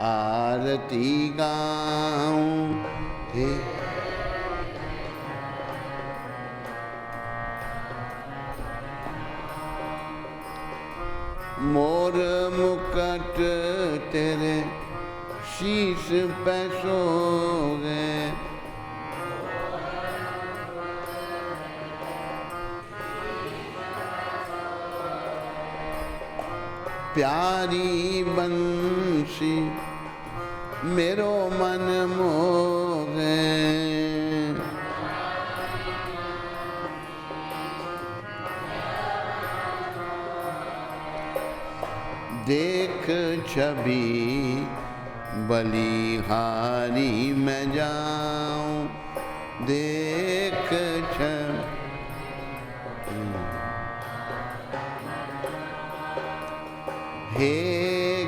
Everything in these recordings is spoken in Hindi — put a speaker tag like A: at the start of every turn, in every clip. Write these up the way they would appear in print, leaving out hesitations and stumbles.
A: आरती गाऊं हे। मोर मुकुट तेरे शीश पे सोगे, प्यारी बंसी मेरो मन मोगे। देख छवि बलिहारी मैं जाऊं, देख छवि हे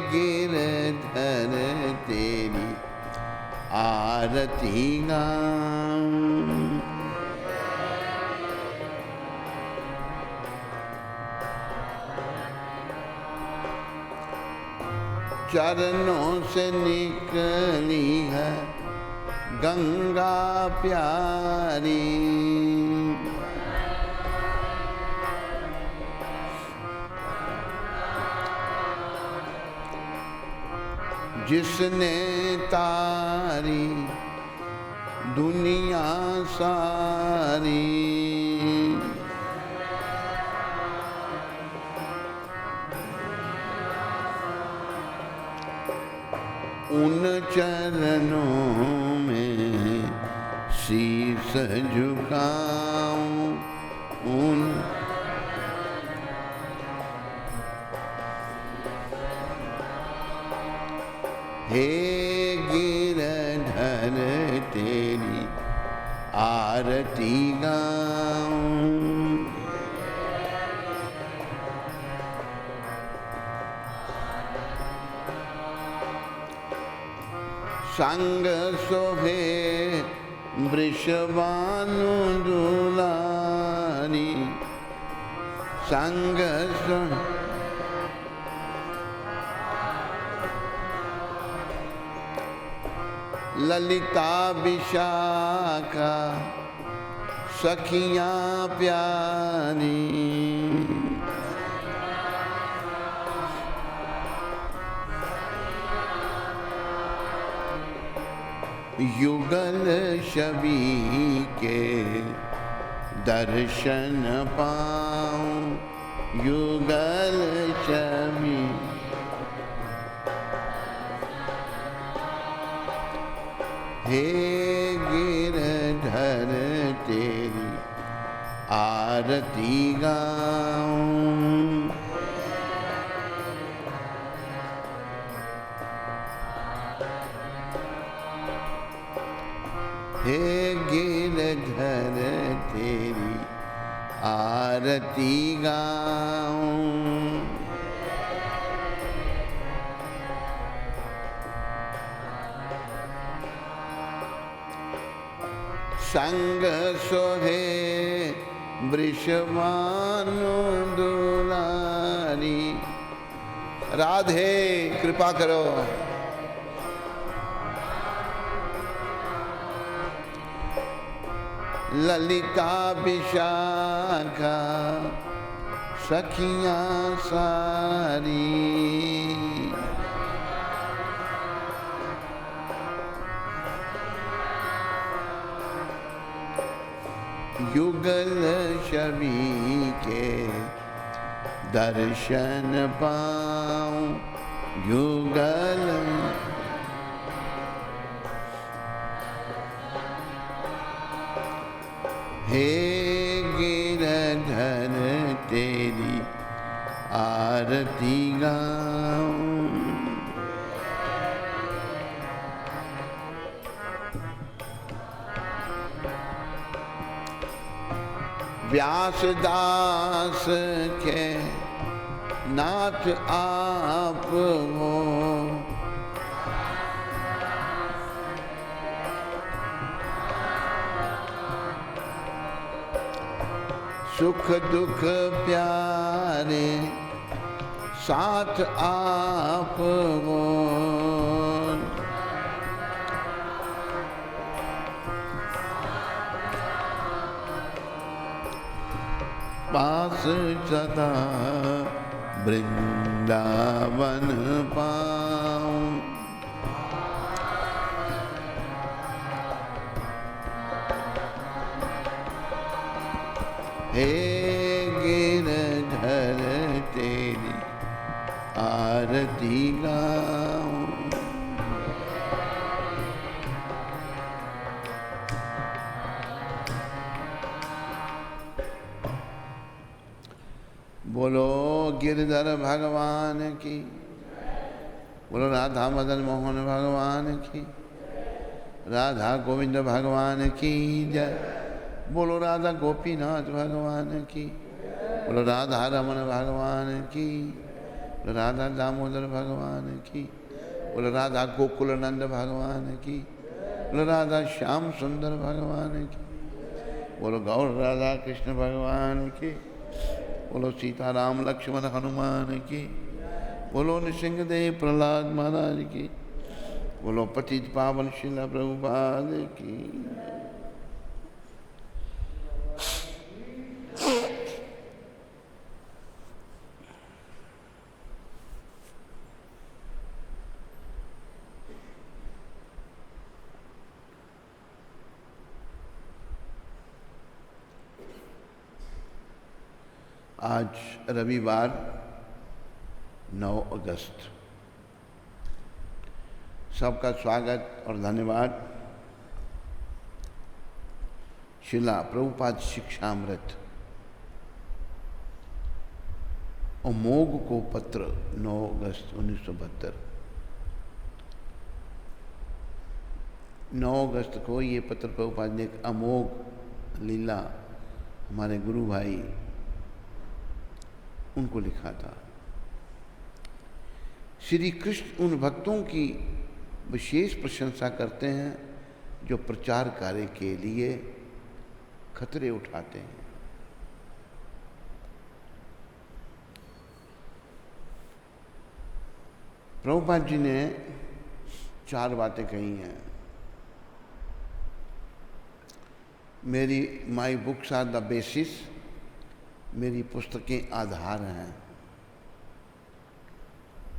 A: गिरधर तेरी आरती गाऊं। चरणों से निकली है गंगा प्यारी, जिसने तारी दुनिया सारी। उन चरणों में शीश झुकाऊं, उन हे गिरधर तेरी आरती गाऊं। संग सोहे वृषभानु दुलारी, संग ललिता विशाखा सखियां प्यारी। युगल छवि के दर्शन पाऊं, युगल छवि हे गिरधर तेरी आरती गाऊं। हे गिरधर तेरी आरती गाऊं। संग सोहे वृषभानु दुलारी। राधे कृपा करो। ललिता विशाखा सखियां सारी। युगल छवि के दर्शन पाऊं, युगल हे गिरधर तेरी आरती गाऊं। व्यास दास के नाथ आप हो, सुख दुख प्यारे साथ आप हो। दास सदा वृंदावन पाऊं। हे गिरधर तेरी आरती गाऊं। बोलो गिरधर भगवान की, बोलो राधा मदन मोहन भगवान की, राधा गोविंद भगवान की जय। बोलो राधा गोपीनाथ भगवान की, बोलो राधा रमन भगवान की, बोलो राधा दामोदर भगवान की, बोलो राधा गोकुल नंद भगवान की, बोलो राधा श्याम सुंदर भगवान की, बोलो गौर राधा कृष्ण भगवान की, बोलो सीताराम लक्ष्मण हनुमान की, बोलो नृसिंहदेव प्रहलाद महाराज की, बोलो पतित पावन शिला प्रभुपाद की। आज रविवार 9 अगस्त। सबका स्वागत और धन्यवाद। शिला प्रभुपाद शिक्षामृत अमोघ को पत्र 9 अगस्त 1972। 9 अगस्त को ये पत्र प्रभुपाद ने एक अमोघ लीला हमारे गुरु भाई उनको लिखा था। श्री कृष्ण उन भक्तों की विशेष प्रशंसा करते हैं जो प्रचार कार्य के लिए खतरे उठाते हैं। प्रभुपाद जी ने 4 बातें कही हैं। मेरी my books are the basis, मेरी पुस्तकें आधार हैं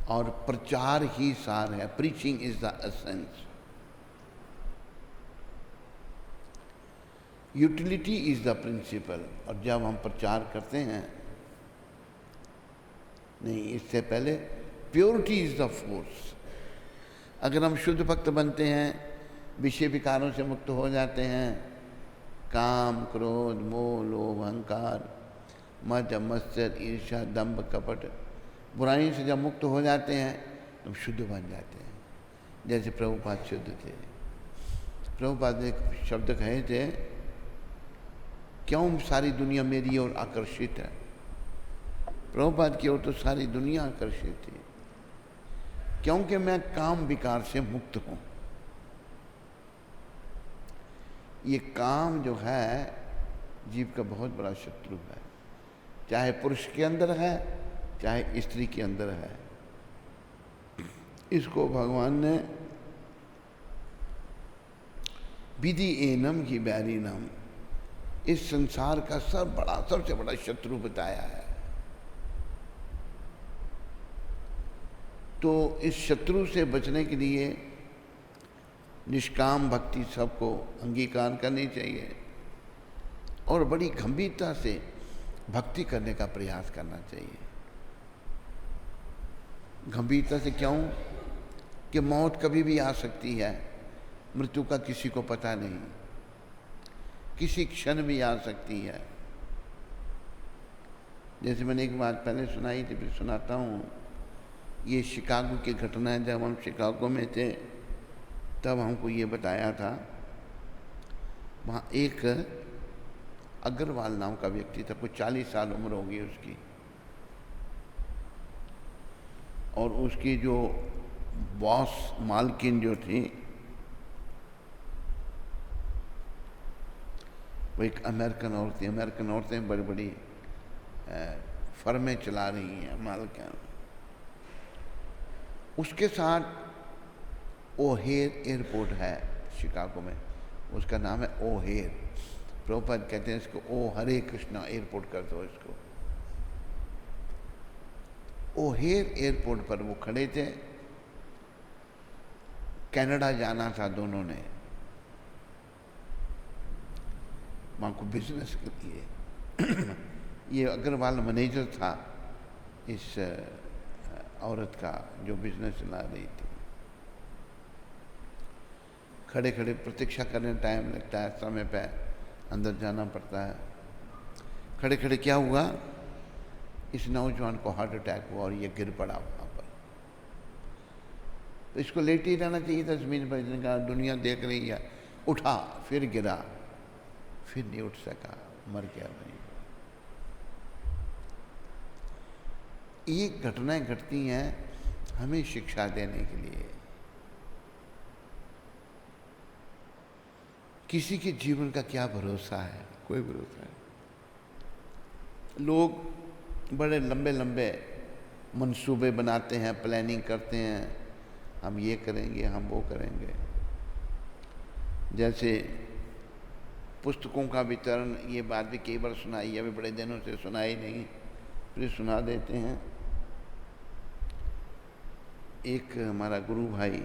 A: और प्रचार ही सार है। Preaching is the essence, utility is the principle. और जब हम प्रचार करते हैं, नहीं, इससे पहले प्योरिटी इज द फोर्स। अगर हम शुद्ध भक्त बनते हैं, विषय विकारों से मुक्त हो जाते हैं, काम क्रोध मोह लोभ अहंकार मद मत्सर ईर्ष्या दंभ कपट बुराई से जब मुक्त हो जाते हैं तो शुद्ध बन जाते हैं। जैसे प्रभुपाद शुद्ध थे। प्रभुपाद ने एक शब्द कहे थे, क्यों सारी दुनिया मेरी ओर आकर्षित है। प्रभुपाद की ओर तो सारी दुनिया आकर्षित थी, क्योंकि मैं काम विकार से मुक्त हूँ। ये काम जो है जीव का बहुत बड़ा शत्रु है, चाहे पुरुष के अंदर है चाहे स्त्री के अंदर है। इसको भगवान ने विधि एनम की बैरी नाम, इस संसार का सबसे बड़ा शत्रु बताया है। तो इस शत्रु से बचने के लिए निष्काम भक्ति सबको अंगीकार करनी चाहिए और बड़ी गंभीरता से भक्ति करने का प्रयास करना चाहिए। गंभीरता से क्यों? कि मौत कभी भी आ सकती है, मृत्यु का किसी को पता नहीं, किसी क्षण भी आ सकती है। जैसे मैंने एक बात पहले सुनाई थी, फिर सुनाता हूँ। ये शिकागो की घटना है। जब हम शिकागो में थे तब हमको ये बताया था, वहाँ एक अग्रवाल नाम का व्यक्ति था, कुछ 40 साल उम्र होगी उसकी, और उसकी जो बॉस मालकिन जो थी वो एक अमेरिकन औरत थी। अमेरिकन औरतें बड़ी बड़ी फर्में चला रही हैं, मालकिन। उसके साथ ओहेर एयरपोर्ट है शिकागो में, उसका नाम है ओहेर। प्रभुपाद कहते हैं इसको ओ हरे कृष्णा एयरपोर्ट कर दो इसको। ओहेर एयरपोर्ट पर वो खड़े थे, कनाडा जाना था दोनों ने, वहाँ को बिजनेस के लिए। ये अग्रवाल मैनेजर था इस औरत का जो बिजनेस चला रही थी। खड़े खड़े प्रतीक्षा करने टाइम लगता है, समय पे अंदर जाना पड़ता है। खड़े खड़े क्या हुआ, इस नौजवान को हार्ट अटैक हुआ और ये गिर पड़ा वहाँ पर। तो इसको लेट ही रहना चाहिए था ज़मीन पर, इसने कहा दुनिया देख रही है, उठा, फिर गिरा, फिर नहीं उठ सका, मर गया भाई। ये घटनाएं घटती हैं हमें शिक्षा देने के लिए। किसी के जीवन का क्या भरोसा है, कोई भरोसा नहीं। लोग बड़े लंबे लंबे मंसूबे बनाते हैं, प्लानिंग करते हैं, हम ये करेंगे, हम वो करेंगे। जैसे पुस्तकों का वितरण, ये बात भी कई बार सुनाई, अभी बड़े दिनों से सुनाई नहीं, फिर सुना देते हैं। एक हमारा गुरु भाई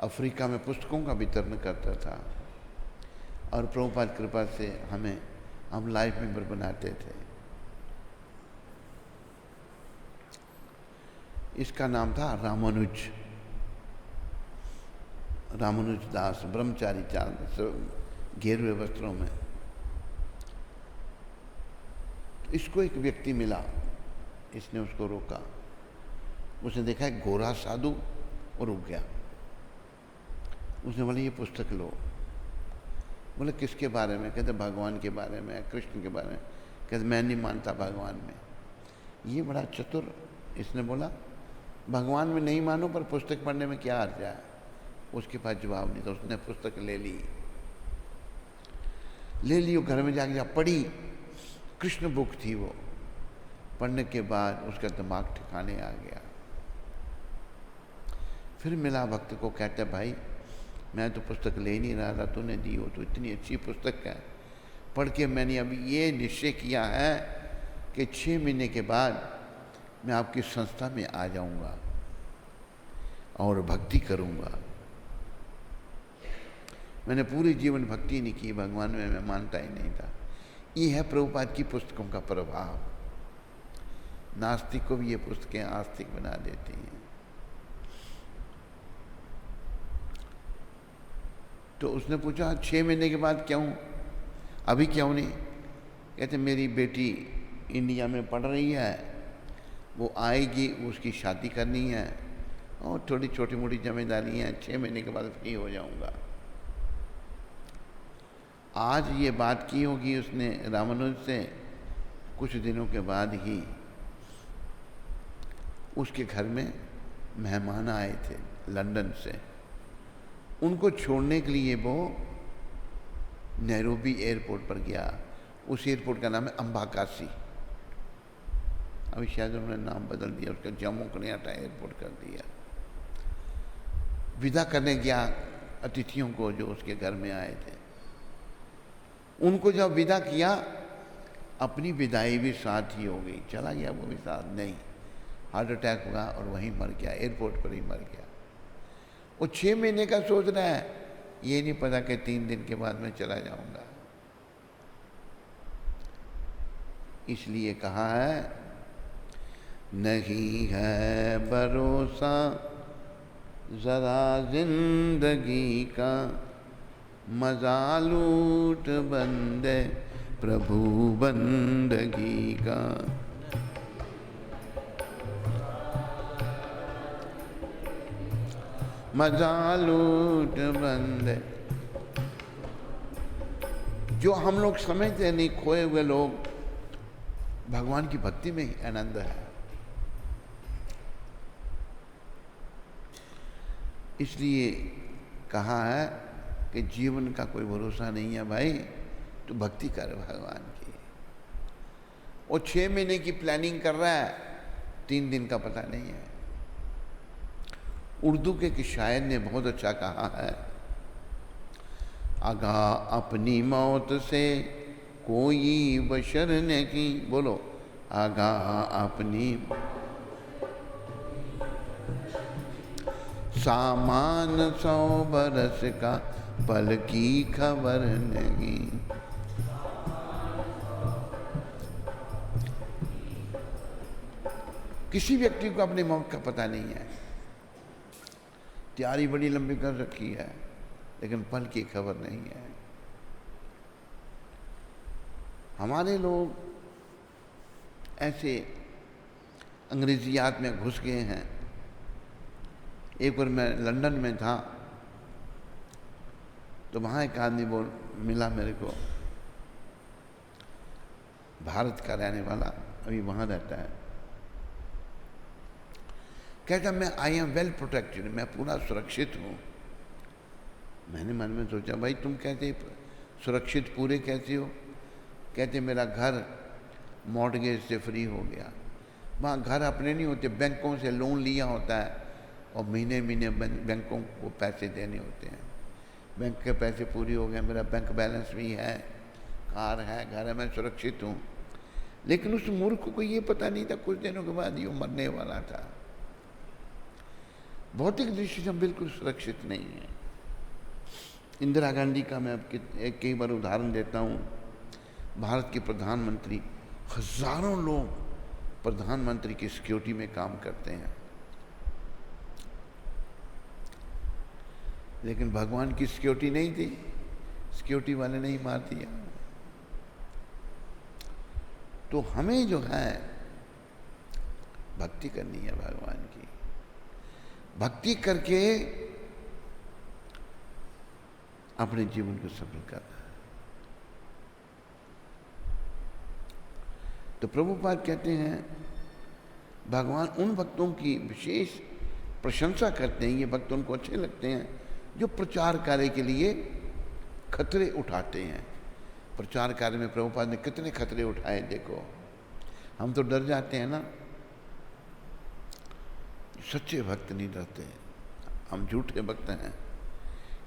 A: अफ्रीका में पुस्तकों का वितरण करता था और प्रभुपाद कृपा से हम लाइफ मेंबर बनाते थे। इसका नाम था रामानुज दास, ब्रह्मचारी चांद, घेरवे वस्त्रों में। इसको एक व्यक्ति मिला, इसने उसको रोका, उसने देखा एक गोरा साधु और रुक गया। उसने बोला ये पुस्तक लो। बोले किसके बारे में? कहते भगवान के बारे में, कृष्ण के बारे में। कहते मैं नहीं मानता भगवान में। ये बड़ा चतुर, इसने बोला भगवान में नहीं मानो पर पुस्तक पढ़ने में क्या अर्थ है। उसके पास जवाब नहीं था, उसने पुस्तक ले ली, वो घर में जाके जब पढ़ी, कृष्ण बुक थी वो। पढ़ने के बाद उसका दिमाग ठिकाने आ गया। फिर मिला भक्त को, कहता भाई मैं तो पुस्तक ले नहीं रहा था, तूने दी हो तो इतनी अच्छी पुस्तक है, पढ़ के मैंने अभी ये निश्चय किया है कि 6 महीने के बाद मैं आपकी संस्था में आ जाऊंगा और भक्ति करूंगा। मैंने पूरे जीवन भक्ति नहीं की, भगवान में मैं मानता ही नहीं था। ये है प्रभुपाद की पुस्तकों का प्रभाव। नास्तिक को भी ये पुस्तकें आस्तिक बना देती हैं। तो उसने पूछा 6 महीने के बाद क्यों, अभी क्यों नहीं? कहते मेरी बेटी इंडिया में पढ़ रही है, वो आएगी, उसकी शादी करनी है और थोड़ी छोटी मोटी जिम्मेदारी हैं, 6 महीने के बाद फ्री हो जाऊंगा। आज ये बात की होगी उसने रामानुज से, कुछ दिनों के बाद ही उसके घर में मेहमान आए थे लंदन से। उनको छोड़ने के लिए वो नैरोबी एयरपोर्ट पर गया। उस एयरपोर्ट का नाम है अम्बाकासी, अभी शायद उन्होंने नाम बदल दिया, उसका जम्मू कलियाटा एयरपोर्ट कर दिया। विदा करने गया अतिथियों को जो उसके घर में आए थे। उनको जब विदा किया, अपनी विदाई भी साथ ही हो गई, चला गया वो भी साथ, नहीं, हार्ट अटैक हुआ और वहीं मर गया, एयरपोर्ट पर ही मर गया। वो 6 महीने का सोच रहा है, ये नहीं पता कि 3 दिन के बाद मैं चला जाऊंगा। इसलिए कहा है नहीं है भरोसा जरा जिंदगी का, मजा लूट बंदे प्रभु बंदगी का। मजा लूट बंदे। जो हम लोग समझते नहीं, खोए हुए लोग, भगवान की भक्ति में ही आनंद है। इसलिए कहा है कि जीवन का कोई भरोसा नहीं है भाई, तो भक्ति कर भगवान की। वो 6 महीने की प्लानिंग कर रहा है, 3 दिन का पता नहीं है। उर्दू के एक शायर ने बहुत अच्छा कहा है, आगा अपनी मौत से कोई बशर नहीं, बोलो आगा अपनी सामान 100 बरस का पल की खबर नहीं। किसी व्यक्ति को अपनी मौत का पता नहीं है। तैयारी बड़ी लंबी कर रखी है लेकिन पल की खबर नहीं है। हमारे लोग ऐसे अंग्रेजियात में घुस गए हैं। एक बार मैं लंदन में था तो वहाँ एक आदमी मिला मेरे को, भारत का रहने वाला, अभी वहाँ रहता है। कहता मैं आई एम वेल प्रोटेक्टेड, मैं पूरा सुरक्षित हूँ। मैंने मन में सोचा भाई तुम कहते सुरक्षित पूरे कैसे हो? कहते मेरा घर मॉर्टगेज से फ्री हो गया। वहाँ घर अपने नहीं होते, बैंकों से लोन लिया होता है और महीने महीने बैंकों को पैसे देने होते हैं। बैंक के पैसे पूरे हो गए, मेरा बैंक बैलेंस भी है, कार है, घर है, मैं सुरक्षित हूँ। लेकिन उस मूर्ख को ये पता नहीं था कुछ दिनों के बाद ये मरने वाला था। भौतिक दृष्टि से हम बिल्कुल सुरक्षित नहीं है। इंदिरा गांधी का मैं कई बार उदाहरण देता हूँ। भारत के प्रधानमंत्री, हजारों लोग प्रधानमंत्री की सिक्योरिटी में काम करते हैं, लेकिन भगवान की सिक्योरिटी नहीं थी, सिक्योरिटी वाले ने ही मार दिया। तो हमें जो है भक्ति करनी है भगवान की। भक्ति करके अपने जीवन को सफल करना है। तो प्रभुपाद कहते हैं भगवान उन भक्तों की विशेष प्रशंसा करते हैं, ये भक्त उनको अच्छे लगते हैं जो प्रचार कार्य के लिए खतरे उठाते हैं। प्रचार कार्य में प्रभुपाद ने कितने खतरे उठाए देखो। हम तो डर जाते हैं ना, सच्चे भक्त नहीं डरते, हम झूठे भक्त हैं।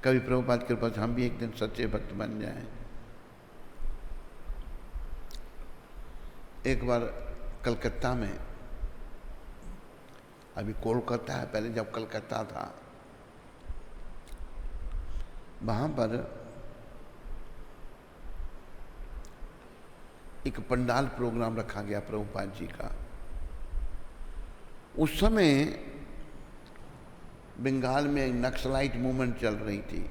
A: कभी प्रभुपाद के पास हम भी एक दिन सच्चे भक्त बन जाएं। एक बार कलकत्ता में, अभी कोलकाता है, पहले जब कलकत्ता था, वहाँ पर एक पंडाल प्रोग्राम रखा गया प्रभुपाद जी का। उस समय बंगाल में नक्सलाइट मूवमेंट चल रही थी।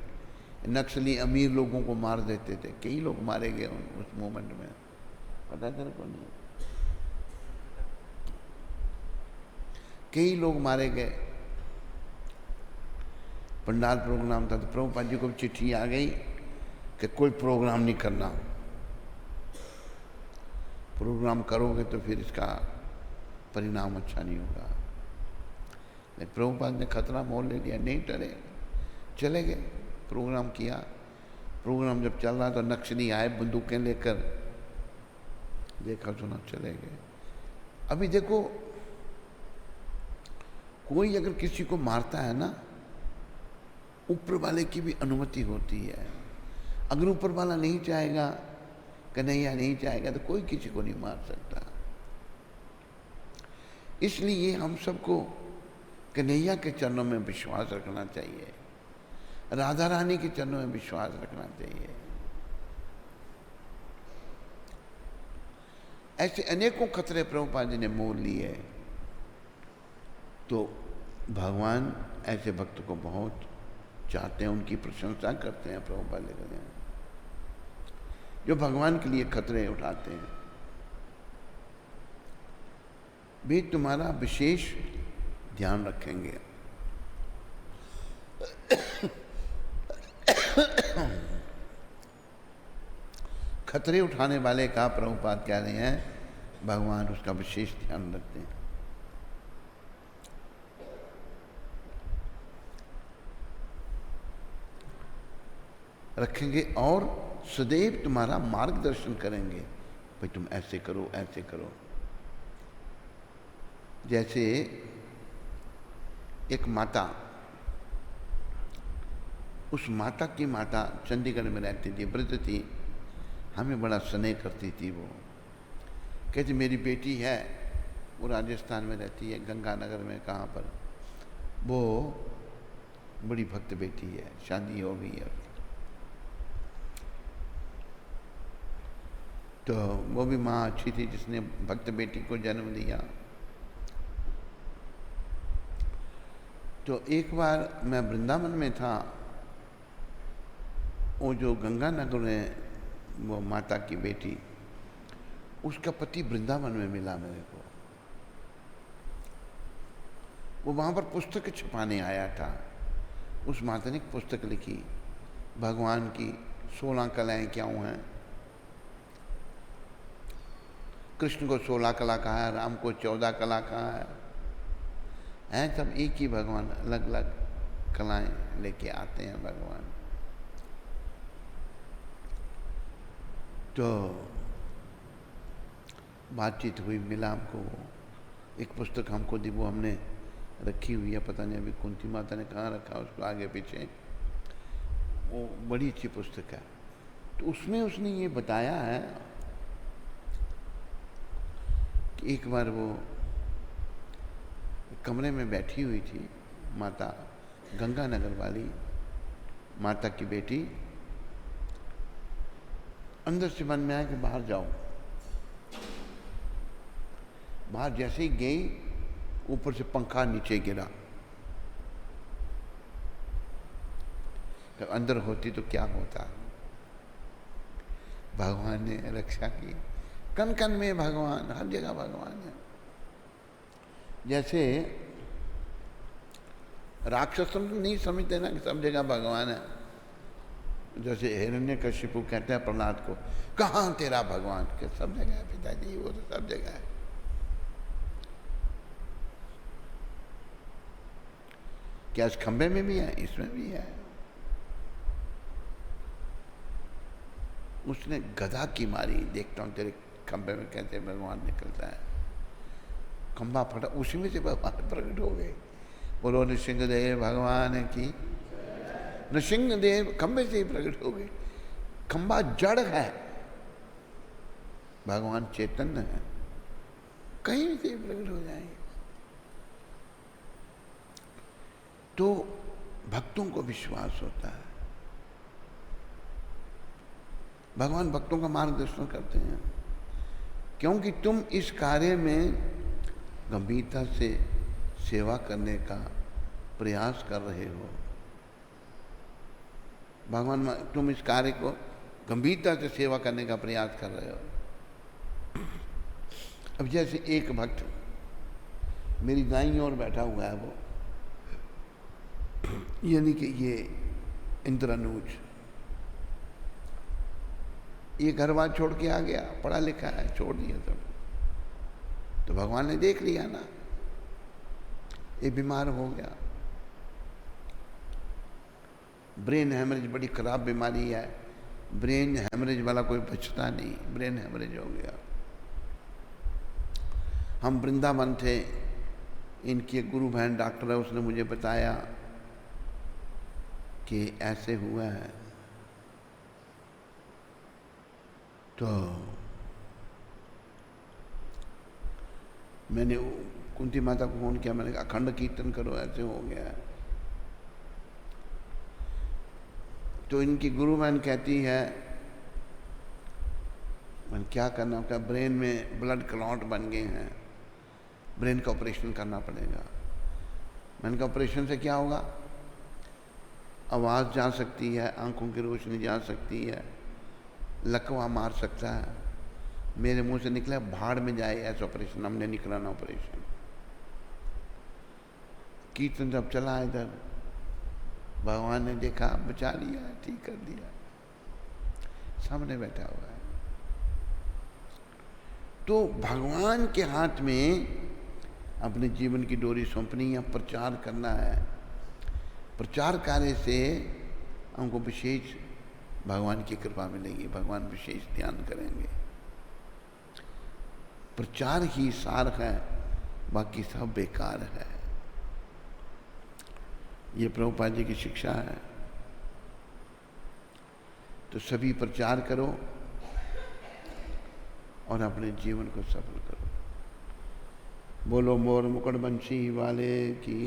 A: नक्सली अमीर लोगों को मार देते थे, कई लोग मारे गए उस मूवमेंट में, पता तेरे को नहीं? कई लोग मारे गए। पंडाल प्रोग्राम था तो प्रभुपाद जी को चिट्ठी आ गई कि कोई प्रोग्राम नहीं करना, प्रोग्राम करोगे तो फिर इसका परिणाम अच्छा नहीं होगा। लेकिन प्रभुपाद ने खतरा मोल ले लिया, नहीं डरे, चले गए, प्रोग्राम किया। प्रोग्राम जब चल रहा तो नक्सली आए बंदूकें लेकर, देखा सुना, चले गए। अभी देखो कोई अगर किसी को मारता है ना, ऊपर वाले की भी अनुमति होती है। अगर ऊपर वाला नहीं चाहेगा, कन्हैया नहीं चाहेगा, तो कोई किसी को नहीं मार सकता। इसलिए हम सबको कन्हैया के चरणों में विश्वास रखना चाहिए, राधा रानी के चरणों में विश्वास रखना चाहिए। ऐसे अनेकों खतरे प्रभुपाद जी ने मोल लिए। तो भगवान ऐसे भक्त को बहुत चाहते हैं, उनकी प्रशंसा करते हैं प्रभुपाद लिखते हैं, जो भगवान के लिए खतरे उठाते हैं। भी तुम्हारा विशेष ध्यान रखेंगे। खतरे उठाने वाले का प्रभुपाद कह रहे हैं भगवान उसका विशेष ध्यान रखते हैं। रखेंगे और सदैव तुम्हारा मार्गदर्शन करेंगे, भाई तुम ऐसे करो, ऐसे करो। जैसे एक माता, उस माता की माता चंडीगढ़ में रहती थी, वृद्ध थी, हमें बड़ा स्नेह करती थी। वो कहती मेरी बेटी है, वो राजस्थान में रहती है, गंगानगर में, कहाँ पर, वो बड़ी भक्त बेटी है, शादी हो गई है। तो वो भी माँ अच्छी थी जिसने भक्त बेटी को जन्म दिया। तो एक बार मैं वृंदावन में था, वो जो गंगानगर में वो माता की बेटी, उसका पति वृंदावन में मिला मेरे को। वो वहाँ पर पुस्तक छपाने आया था। उस माता ने एक पुस्तक लिखी, भगवान की 16 कलाएँ क्या हैं। कृष्ण को 16 कला कहा है, राम को 14 कला कहा है। हैं सब एक ही भगवान, अलग अलग कलाएं लेके आते हैं भगवान। तो बातचीत हुई, मिला हमको। एक पुस्तक हमको दी, वो हमने रखी हुई है, पता नहीं अभी कुंती माता ने कहाँ रखा, उसको आगे पीछे। वो बड़ी अच्छी पुस्तक है। तो उसमें उसने ये बताया है कि एक बार वो कमरे में बैठी हुई थी माता, गंगानगर वाली माता की बेटी। अंदर से मन में आया कि बाहर जाओ। बाहर जैसे ही गई, ऊपर से पंखा नीचे गिरा। तो अंदर होती तो क्या होता। भगवान ने रक्षा की। कन कन में भगवान, हर जगह भगवान है। जैसे राक्षस नहीं समझते ना कि सब जगह भगवान है। जैसे हिरण्यकशिपु कहते हैं प्रहलाद को, कहाँ तेरा भगवान, के सब जगह है पिताजी, वो तो सब जगह है। क्या इस खंबे में भी है, इसमें भी है। उसने गधा की मारी, देखता हूँ तेरे खंबे में कैसे भगवान निकलता है। खंबा फटा, उसी में से भगवान प्रकट हो गए। बोलो नृसिंहदेव भगवान की। नृसिंहदेव खंबे से ही प्रकट हो गए। खंबा जड़ है, भगवान चैतन्य है, कहीं से प्रकट हो जाएंगे। तो भक्तों को विश्वास होता है, भगवान भक्तों का मार्गदर्शन करते हैं, क्योंकि तुम इस कार्य में गंभीरता से सेवा करने का प्रयास कर रहे हो। भगवान, तुम इस कार्य को गंभीरता से सेवा करने का प्रयास कर रहे हो। अब जैसे एक भक्त मेरी दाईं ओर बैठा हुआ है, वो यानी कि ये इंद्रनुज, ये घर बार छोड़ के आ गया, पढ़ा लिखा है, छोड़ दिया सब। तो भगवान ने देख लिया ना, ये बीमार हो गया। ब्रेन हेमरेज बड़ी खराब बीमारी है, ब्रेन हेमरेज वाला कोई बचता नहीं, ब्रेन हेमरेज हो गया। हम वृंदावन थे, इनकी एक गुरु बहन डॉक्टर है, उसने मुझे बताया कि ऐसे हुआ है। तो मैंने कुंती माता को फोन किया, मैंने कहा अखंड कीर्तन करो, ऐसे हो गया है। तो इनकी गुरु बहन कहती है, मैंने क्या करना, क्या ब्रेन में ब्लड क्लॉट बन गए हैं, ब्रेन का ऑपरेशन करना पड़ेगा। मैंने कहा ऑपरेशन से क्या होगा, आवाज़ जा सकती है, आंखों की रोशनी जा सकती है, लकवा मार सकता है। मेरे मुंह से निकला भाड़ में जाए ऐसा ऑपरेशन, हमने नहीं कराना ऑपरेशन। कीर्तन जब चला इधर, भगवान ने देखा, बचा लिया, ठीक कर दिया, सामने बैठा हुआ है। तो भगवान के हाथ में अपने जीवन की डोरी सौंपनी है, प्रचार करना है। प्रचार कार्य से हमको विशेष भगवान की कृपा मिलेगी, भगवान विशेष ध्यान करेंगे। प्रचार ही सार है, बाकी सब बेकार है। ये प्रभुपाद जी की शिक्षा है। तो सभी प्रचार करो और अपने जीवन को सफल करो। बोलो मोर मुकुट बंशी वाले की।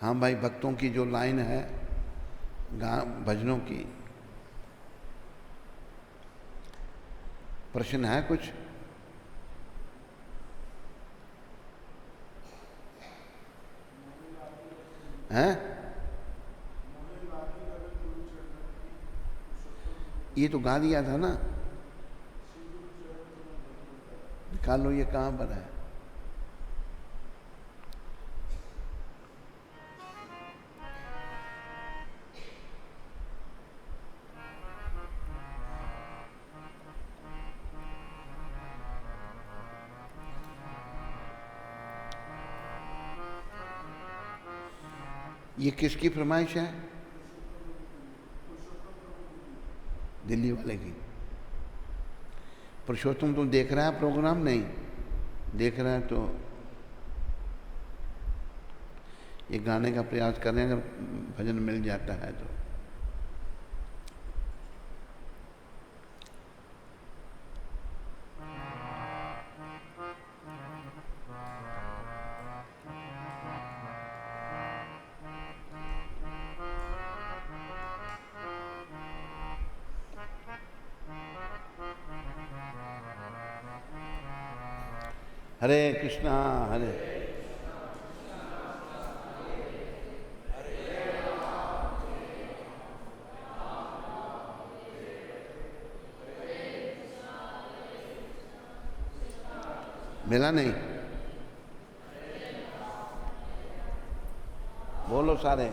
A: हाँ भाई, भक्तों की जो लाइन है भजनों की, प्रश्न है कुछ? हैं? ये तो गा दिया था ना, निकालो ये कहाँ पर है। ये किसकी फरमाइश है? दिल्ली वाले की। पुरुषोत्तम तुम देख रहा है प्रोग्राम? नहीं देख रहा है तो ये गाने का प्रयास करें, अगर भजन मिल जाता है तो। हरे कृष्णा हरे मिला नहीं? बोलो सारे।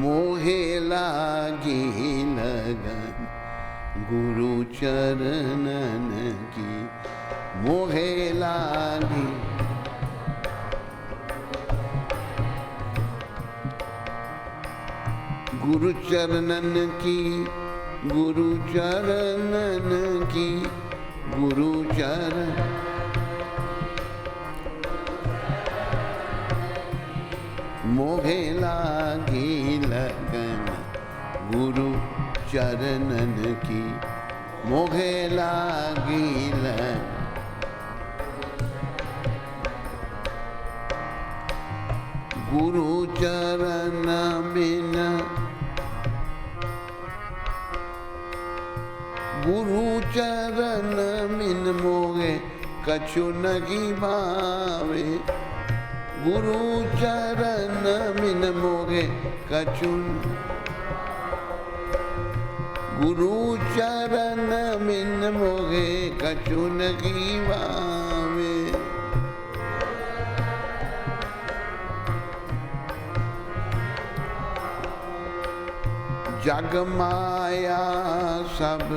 A: मोहे लागी लगन गुरु चरणन की, मोहे लागी गुरु चरणन की, गुरु चरणन की, गुरु चरण मोहे लागी लगन गुरु चरणन की, मोहे लागी लगन गुरु चरण बिन, गुरु चरण बिन मोहे कछु नहीं भावे, गुरु चरण बिन मोहे कछु, गुरु चरण बिन मोहे कछु नहीं भावे। जग माया सब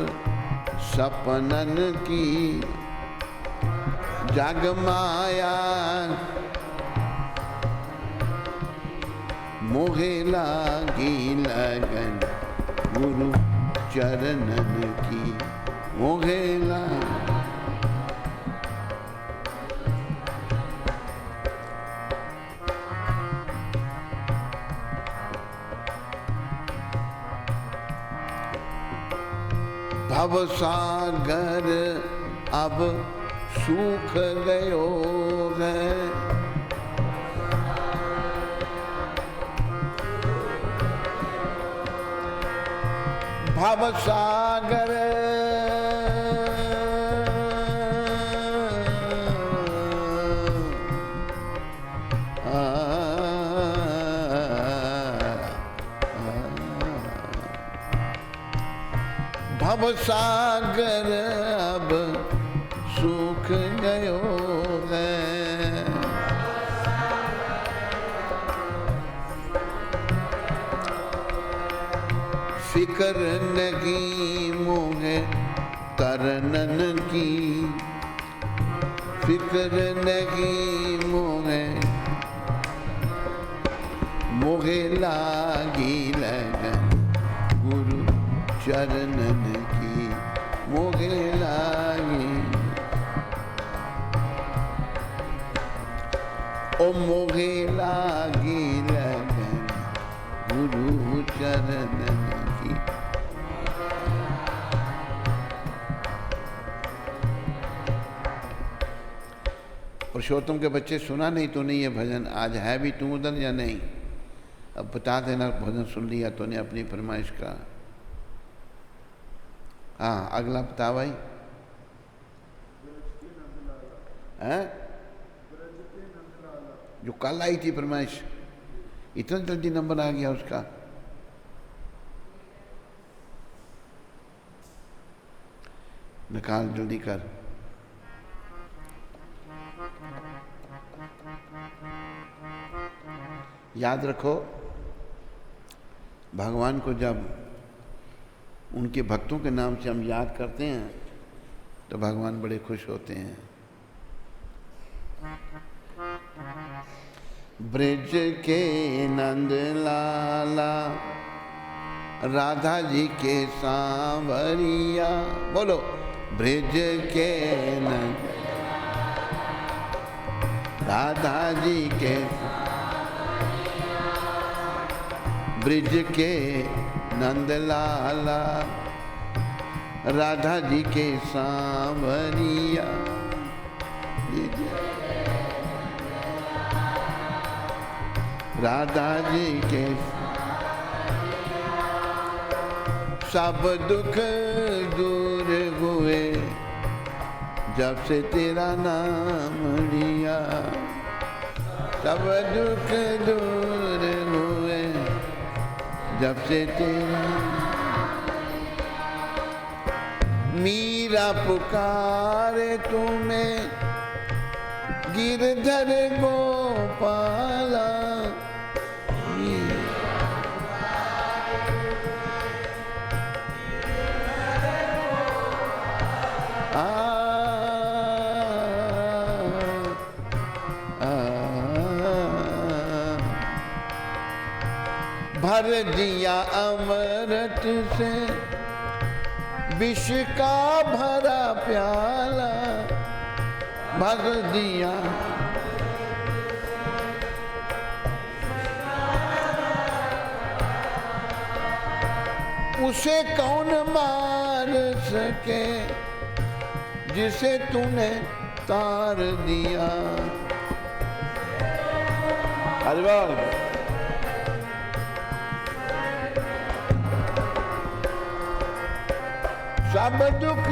A: सपनन की, जग माया मोहे लागी लगन गुरु चरणन की, मोहे लागी भव सागर अब सूख गयो है, भव सागर भव सागर अब सूख गयो है, फिकर नहीं मोहे तरनन की, फिकर नहीं मोहे, मोहे लागी लगन गुरु चरणन की, मोहे लागी। ओ मोहे लागी लगन गुरु चरणन की। पुरुषोत्तम के बच्चे, सुना नहीं तूने ये भजन? आज है भी तू उधर या नहीं? अब बता देना, भजन सुन लिया तूने अपनी फरमाइश का? हाँ, अगला बता भाई। हैं? जो कल आई थी फरमाइश, इतना जल्दी नंबर आ गया उसका? निकाल जल्दी कर। याद रखो, भगवान को जब उनके भक्तों के नाम से हम याद करते हैं तो भगवान बड़े खुश होते हैं। ब्रज के नंद लाला राधा जी के सांवरिया, बोलो ब्रज के नंद राधा जी के, ब्रज के नंद लाला राधा जी के सांवरिया, राधा जी के सब दुख दूर हुए जब से तेरा नाम लिया, सब दुख दूर हुए जब से तेरा। मीरा पुकारे तुम्हें गिरधर गोपाला, भर दिया अमृत से विष का भरा प्याला, भर दिया उसे कौन मार सके जिसे तूने तार दिया। हरिवाल सब दुख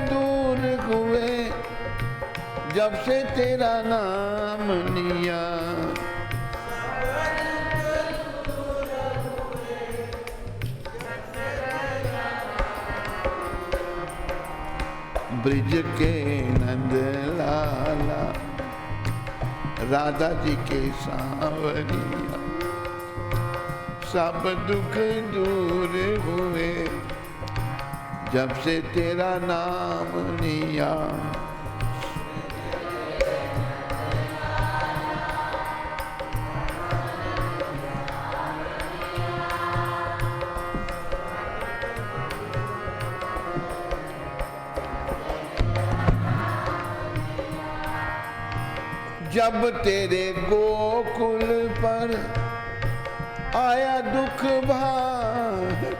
A: दूर हुए जब से तेरा नाम लिया, ब्रज के नंद लाला राधा जी के सांवरिया, सब दुख दूर हुए जब से तेरा नाम लिया। जब तेरे गोकुल पर आया दुख भार,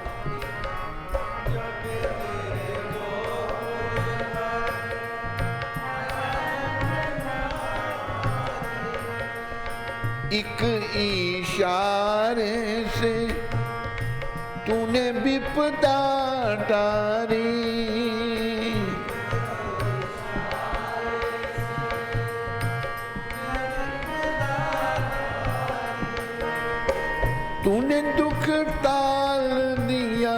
A: एक इशारे से तूने विपदा टारी, तूने दुख टाल दिया,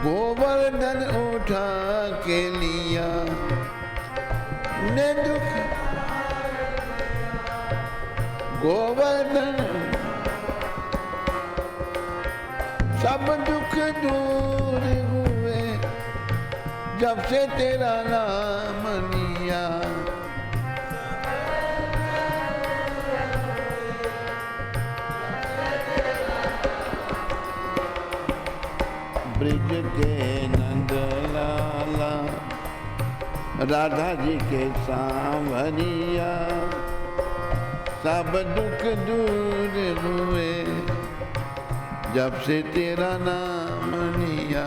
A: गोवर्धन उठा के लिया, तूने दुख गोवर्धन, सब दुख दूर हुए जब से तेरा नाम लिया। ब्रज के नंद लाला राधा जी के सांवरिया, सब दुख दूर हुए जब से तेरा नाम लिया।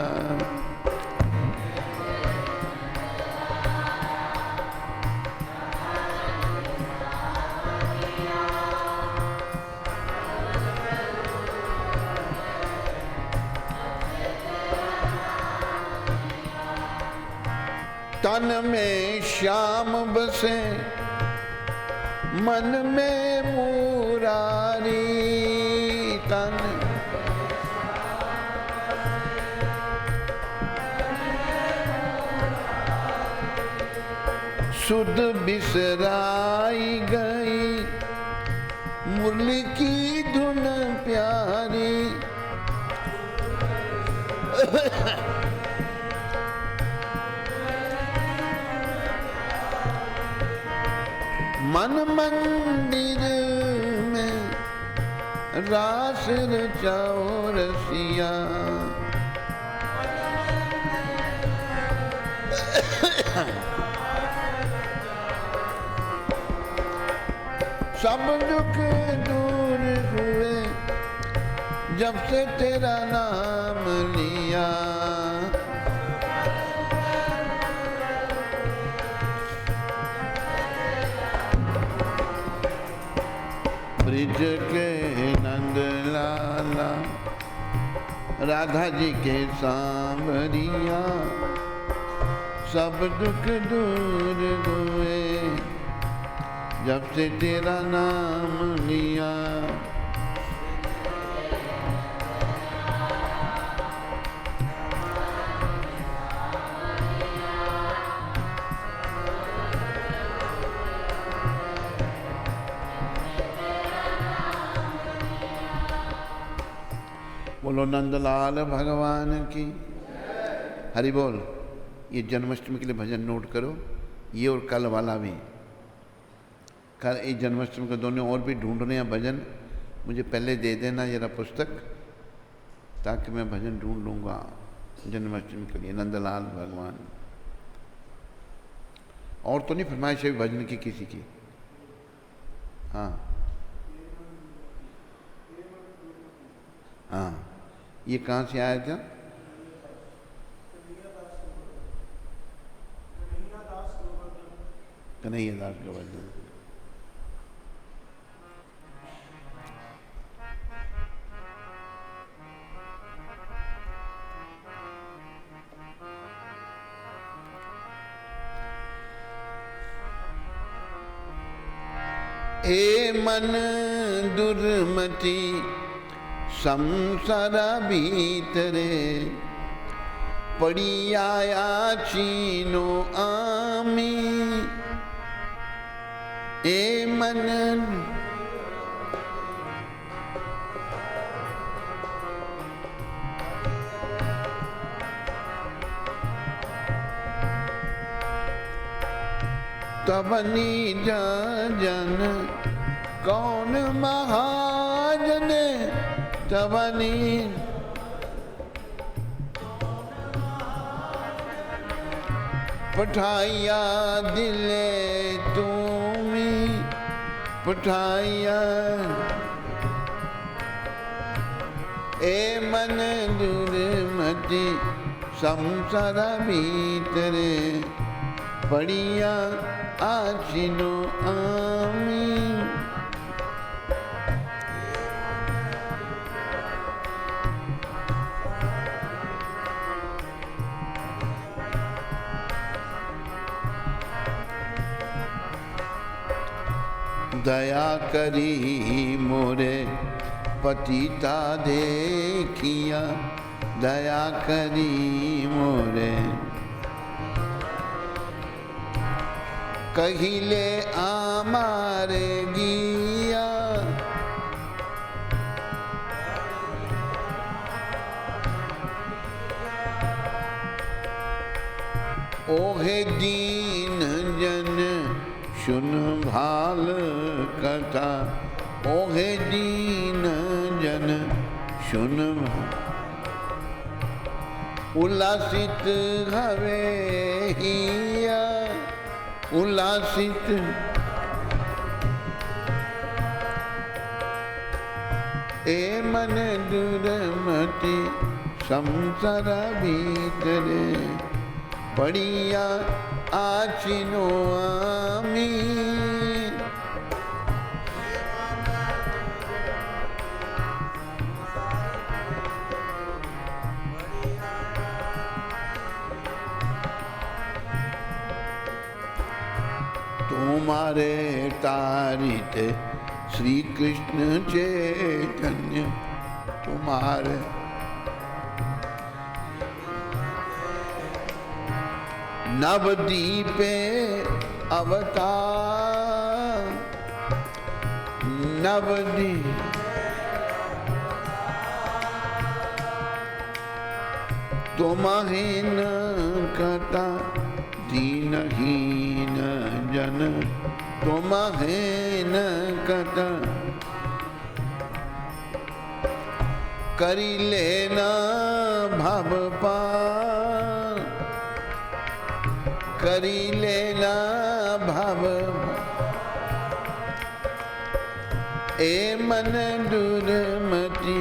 A: तन में श्याम बसे मन में मुरारी, तन सुध बिसराई गई मुरली की धुन प्यारी। मन मंदिर में रास रचाओ रसिया, सब दुख दूर हुए जब से तेरा नाम लिया। ब्रिज के नंद लाला राधा जी के सांवरिया, सब दुख दूर हुए जब से तेरा नाम लिया। बोलो नंदलाल भगवान की हरि बोल। ये जन्माष्टमी के लिए भजन नोट करो, ये और कल वाला भी। कल इस जन्माष्टमी के दोनों और भी ढूंढने हैं भजन, मुझे पहले दे देना जरा पुस्तक, ताकि मैं भजन ढूंढ लूँगा जन्माष्टमी के लिए। नंदलाल भगवान और तो नहीं फरमाइश है भजन की किसी की? हाँ हाँ, ये कहाँ से आया था? कन्हैया दास गोवर्धन। ए मन दुर्मति संसार भीतरे, पड़ी आया चीनो आमी। ए मन तबनी जन कौन महाजन, तबनी पठाइया दिले तुमी, पठाइया ए मन दुर्मति संसार भीतरे, पड़िया आचिनो आमी। दया करी मोरे पतिता देखिया, दया करी मोरे कहिले आमारे गिया। ओहे दीन जन सुन भाल कथा, ओहे दीन जन सुन उल्लासित हवे हिया, उल्लासित ए मन दुर्मति संसार भीतरे पड़िया आचिनो आमी तुम्हारे तारित श्री कृष्ण चैतन्य तुम्हारे नवदीपे अवतार नवदीप तुम्हारीन कथा दीनहीन जन तुम्हारीन कथा करी लेना भव पार करी लेना भव ए मन दुर्मति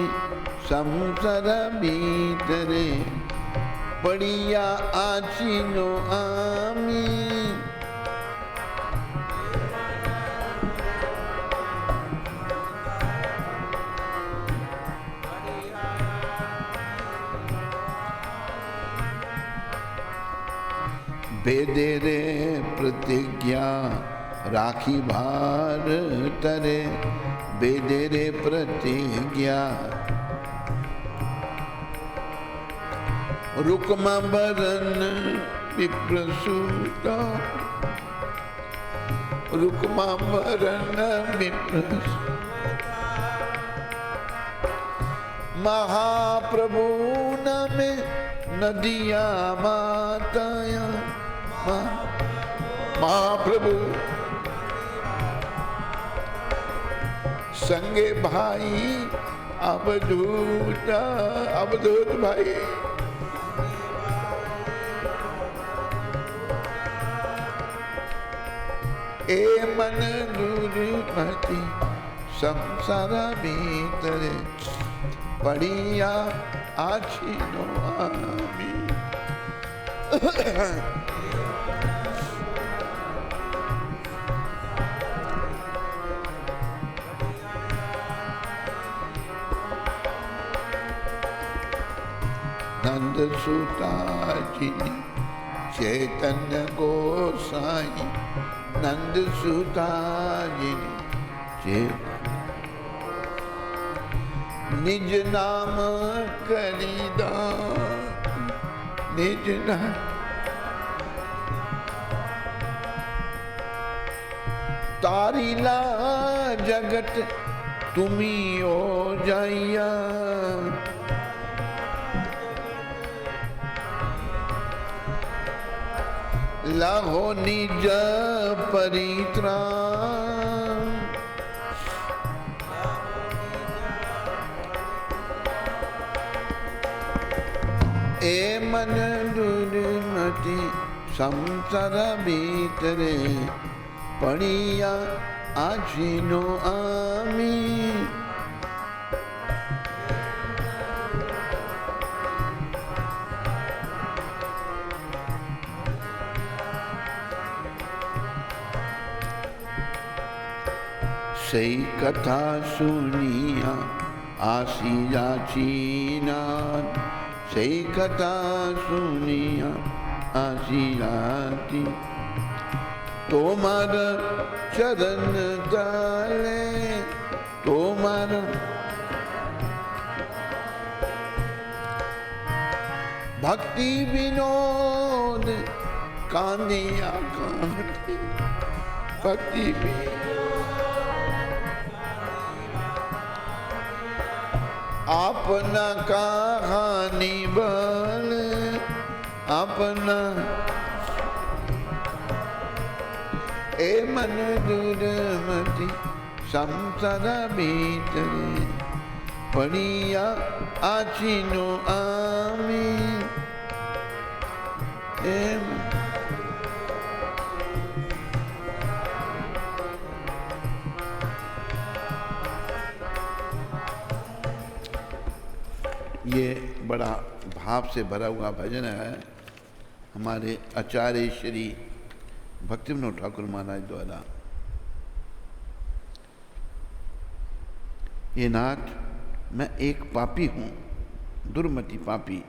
A: संसार भीतरे पड़िया आचिनो आमी बेदेरे प्रतिज्ञा राखी भार तरे बेदेरे प्रतिज्ञा रुकमा बरन विप्रसूता रुकमा बरन विप्रसूता महाप्रभु न में नदिया माताया महाप्रभु संगे भाई अवधूत अवधूत भाई ए मन दुर्मति संसार भीतरे पड़िया आछिनो आमी नंद सुता जी चैतन्य गोसाई नंद सुता जी निज नाम करीदा निज नाम तारीला जगत तुम्ही ओ जाइया लाहो निज परित्राण ए मन दुर्मति संसार भीतरे पड़िया आछिनो आमी सही कथा सुनिया आसी जाचीना सही कथा सुनिया आसी जाती तोमार चरण ताले तोमार भक्ति विनोद कांदिया कांदी भक्ति अपना कहानी बल अपना ए मन दुर्मति संसार भीतरे पड़िया आछिनो आमी ये बड़ा भाव से भरा हुआ भजन है हमारे आचार्य श्री भक्तिविनोद ठाकुर महाराज द्वारा। ये नाथ, मैं एक पापी हूँ, दुर्मति पापी,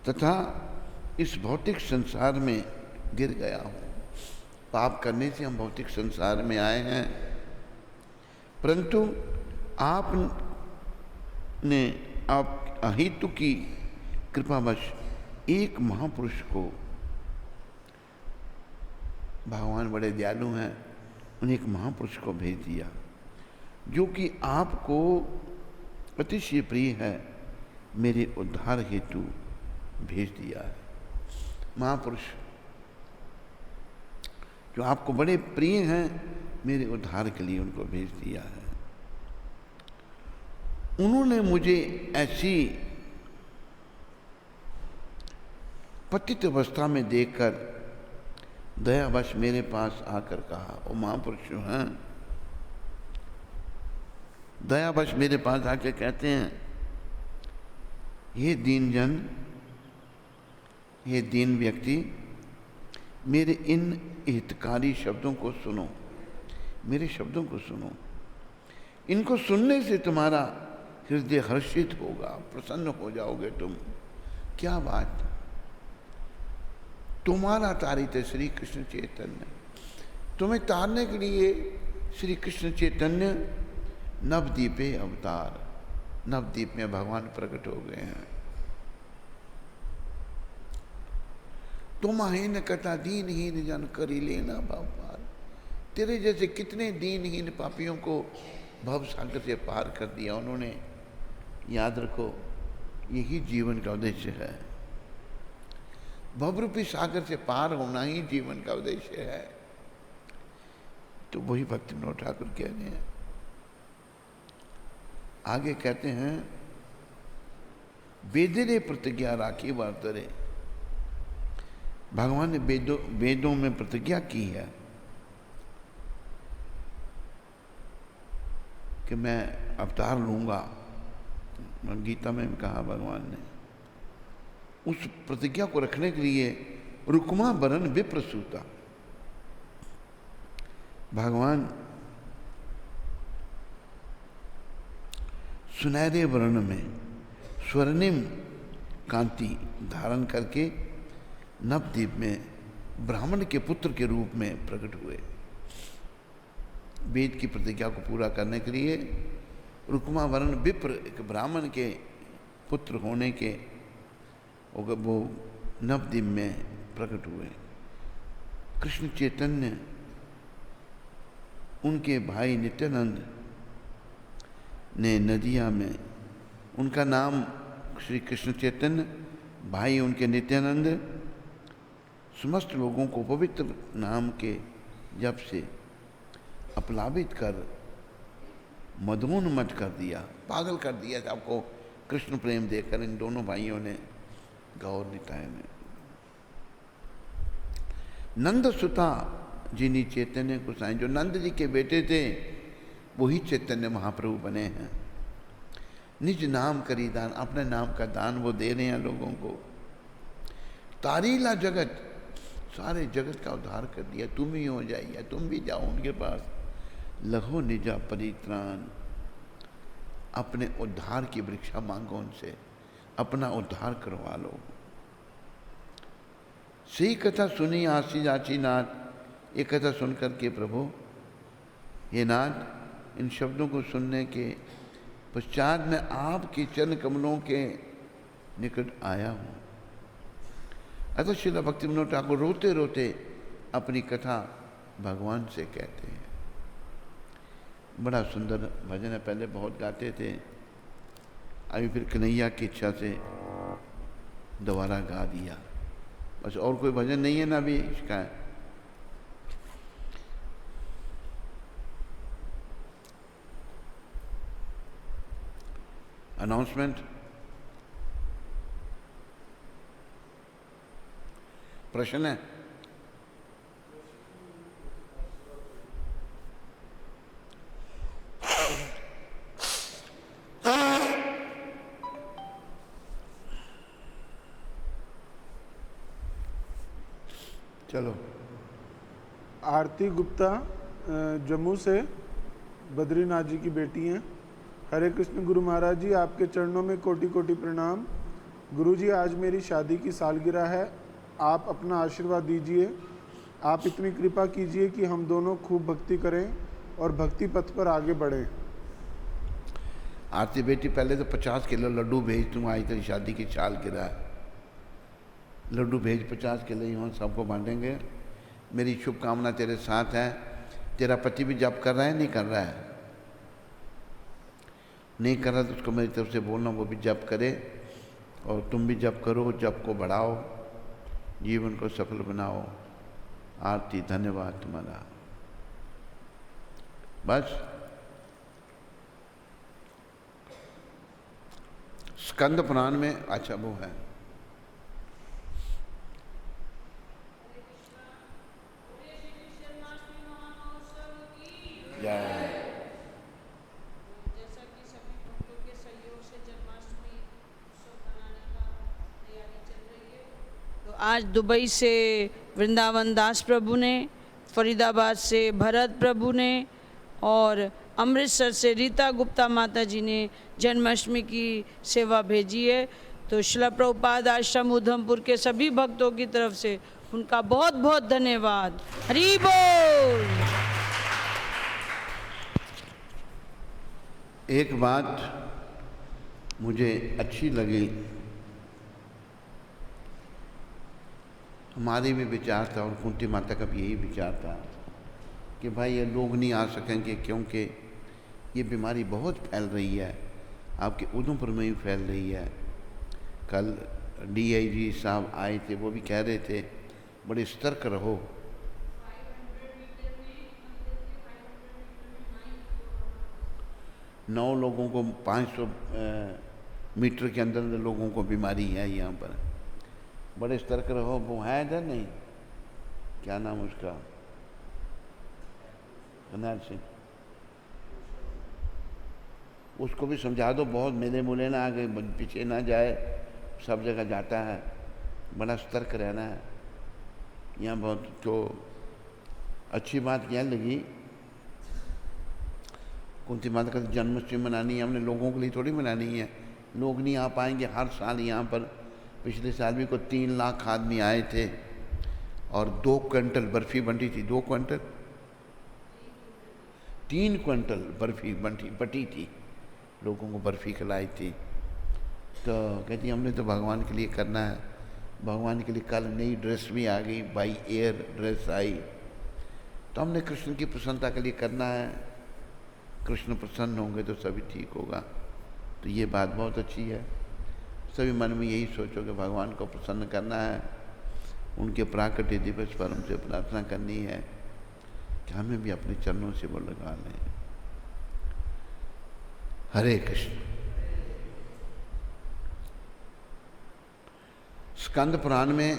A: तथा इस भौतिक संसार में गिर गया हूँ। पाप करने से हम भौतिक संसार में आए हैं, परंतु आप अहेतु की कृपावश एक महापुरुष को, भगवान बड़े दयालु हैं, उन एक महापुरुष को भेज दिया जो कि आपको अतिशय प्रिय है, मेरे उद्धार हेतु भेज दिया है। महापुरुष जो आपको बड़े प्रिय हैं, मेरे उद्धार के लिए उनको भेज दिया है। उन्होंने मुझे ऐसी पतित अवस्था में देखकर दयावश मेरे पास आकर कहा, वो महापुरुष जो हैं दयावश मेरे पास आकर कहते हैं, ये दीन जन, ये दीन व्यक्ति, मेरे इन हितकारी शब्दों को सुनो, मेरे शब्दों को सुनो। इनको सुनने से तुम्हारा हृदय हर्षित होगा, प्रसन्न हो जाओगे तुम। क्या बात, तुम्हारा तारित श्री कृष्ण चैतन्य, तुम्हें तारने के लिए श्री कृष्ण चैतन्य नवद्वीपे अवतार, नवद्वीप में भगवान प्रकट हो गए हैं। तुम्हारे कथा दीनहीन जन करी लेना भवपार, तेरे जैसे कितने दीनहीन पापियों को भव सागर से पार कर दिया उन्होंने। याद रखो, यही जीवन का उद्देश्य है, भवरूपी सागर से पार होना ही जीवन का उद्देश्य है। तो वही भक्तिविनोद ठाकुर कह रहे हैं। आगे कहते हैं, वेदरे प्रतिज्ञा राखी वर्तरे, भगवान ने वेदों में प्रतिज्ञा की है कि मैं अवतार लूंगा। गीता में भी कहा भगवान ने, उस प्रतिज्ञा को रखने के लिए रुक्मा वरण विप्रसूता, भगवान सुनहरे वर्ण में स्वर्णिम कांति धारण करके नवद्वीप में ब्राह्मण के पुत्र के रूप में प्रकट हुए। वेद की प्रतिज्ञा को पूरा करने के लिए रुक्मा वर्ण विप्र, एक ब्राह्मण के पुत्र होने के वो नवद्वीप में प्रकट हुए। कृष्ण चैतन्य, उनके भाई नित्यानंद ने नदिया में, उनका नाम श्री कृष्ण चैतन्य, भाई उनके नित्यानंद, समस्त लोगों को पवित्र नाम के जप से अपलावित कर मदोन्मत्त कर दिया, पागल कर दिया सबको कृष्ण प्रेम देकर इन दोनों भाइयों ने, गौर निताय ने। नंद सुता जिन्हीं चैतन्य गोसाई, जो नंद जी के बेटे थे वही चैतन्य महाप्रभु बने हैं। निज नाम करी दान, अपने नाम का दान वो दे रहे हैं लोगों को। तारीला जगत, सारे जगत का उद्धार कर दिया। तुम ही हो जाइए, तुम भी जाओ उनके पास। लघो निजा परित्राण, अपने उद्धार की वृक्षा मांगो उनसे, अपना उद्धार करवा लो। सही कथा सुनी आशी जाची नाथ, ये कथा सुनकर के प्रभु, ये नाथ, इन शब्दों को सुनने के पश्चात मैं आपके चरण कमलों के निकट आया हूँ। अतः श्रील भक्तिविनोद ठाकुर रोते रोते अपनी कथा भगवान से कहते हैं। बड़ा सुंदर भजन है, पहले बहुत गाते थे, अभी फिर कन्हैया की इच्छा से दोबारा गा दिया। बस और कोई भजन नहीं है ना अभी इसका। अनाउंसमेंट, प्रश्न है? चलो।
B: आरती गुप्ता जम्मू से बद्रीनाथ जी की बेटी हैं। हरे कृष्ण गुरु महाराज जी, आपके चरणों में कोटि कोटि प्रणाम। गुरु जी, आज मेरी शादी की सालगिरह है, आप अपना आशीर्वाद दीजिए। आप इतनी कृपा कीजिए कि हम दोनों खूब भक्ति करें और भक्ति पथ पर आगे बढ़ें।
A: आरती बेटी, पहले तो 50 किलो लड्डू भेज, तुम आई तेरी शादी की सालगिरह, लड्डू भेज 50 किलो, ही सबको बांटेंगे। मेरी शुभकामना तेरे साथ है। तेरा पति भी जप कर रहा है, नहीं कर रहा है? नहीं कर रहा तो उसको मेरी तरफ से बोलना वो भी जप करे, और तुम भी जप करो, जप को बढ़ाओ, जीवन को सफल बनाओ। आरती, धन्यवाद तुम्हारा। बस। स्कंद पुराण में, अच्छा वो है,
C: जैसा कि सभी भक्तों के सहयोग से जन्माष्टमी उत्सव मनाने का तैयारी चल रही है, तो आज दुबई से वृंदावन दास प्रभु ने, फरीदाबाद से भरत प्रभु ने और अमृतसर से रीता गुप्ता माता जी ने जन्माष्टमी की सेवा भेजी है। तो श्रील प्रभुपाद आश्रम उधमपुर के सभी भक्तों की तरफ से उनका बहुत बहुत धन्यवाद। हरि बोल।
A: एक बात मुझे अच्छी लगी, हमारे भी विचार था और कुंती माता का भी यही विचार था कि भाई ये लोग नहीं आ सकेंगे क्योंकि ये बीमारी बहुत फैल रही है, आपके उधमपुर में ही फैल रही है। कल DIG साहब आए थे, वो भी कह रहे थे बड़े सतर्क रहो। नौ लोगों को 500 मीटर के अंदर अंदर लोगों को बीमारी है यहाँ पर, बड़े सतर्क रहो। वो है इधर नहीं, क्या नाम उसका, करनाल सिंह, उसको भी समझा दो, बहुत मेले मूले ना आगे पीछे ना जाए, सब जगह जाता है, बड़ा सतर्क रहना है यहाँ। बहुत तो अच्छी बात क्या लगी, कुंती माता का जन्माष्टमी मनानी है, हमने लोगों के लिए थोड़ी मनानी है। लोग नहीं आ पाएंगे हर साल यहाँ पर। पिछले साल भी को 3 लाख आदमी आए थे और 2 क्विंटल बर्फ़ी बंटी थी, 2 क्विंटल 3 क्विंटल बर्फ़ी बटी थी, लोगों को बर्फ़ी खिलाई थी। तो कहती हमने तो भगवान के लिए करना है, भगवान के लिए। कल नई ड्रेस भी आ गई, बाई एयर ड्रेस आई, तो हमने कृष्ण की प्रसन्नता के लिए करना है। कृष्ण प्रसन्न होंगे तो सभी ठीक होगा। तो ये बात बहुत अच्छी है। सभी मन में यही सोचो कि भगवान को प्रसन्न करना है, उनके प्राकट्य दिवस पर उनसे प्रार्थना करनी है कि हमें भी अपने चरणों से वो लगा लें। हरे कृष्ण। स्कंद पुराण में